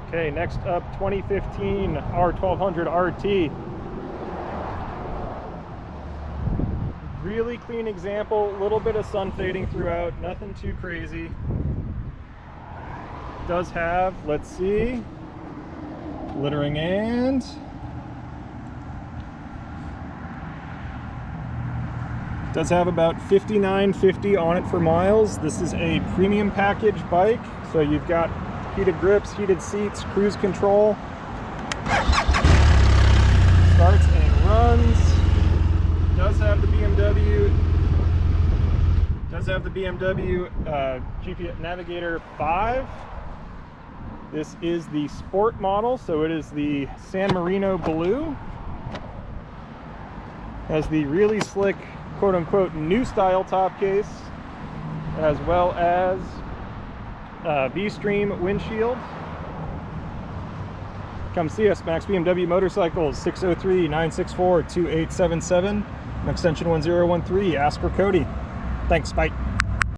Okay, next up, 2015 R1200RT. Really clean example, a little bit of sun fading throughout, nothing too crazy. Does have, let's see, littering and does have about 59.50 on it for miles. This is a premium package bike, so you've got heated grips, heated seats, cruise control. Starts and runs. Does have the BMW GPS Navigator 5. This is the sport model, so it is the San Marino blue. Has the really slick, quote-unquote, new style top case, as well as V-Stream windshield. Come see us, Max BMW Motorcycles, 603-964-2877, extension 1013. Ask for Cody. Thanks, bye.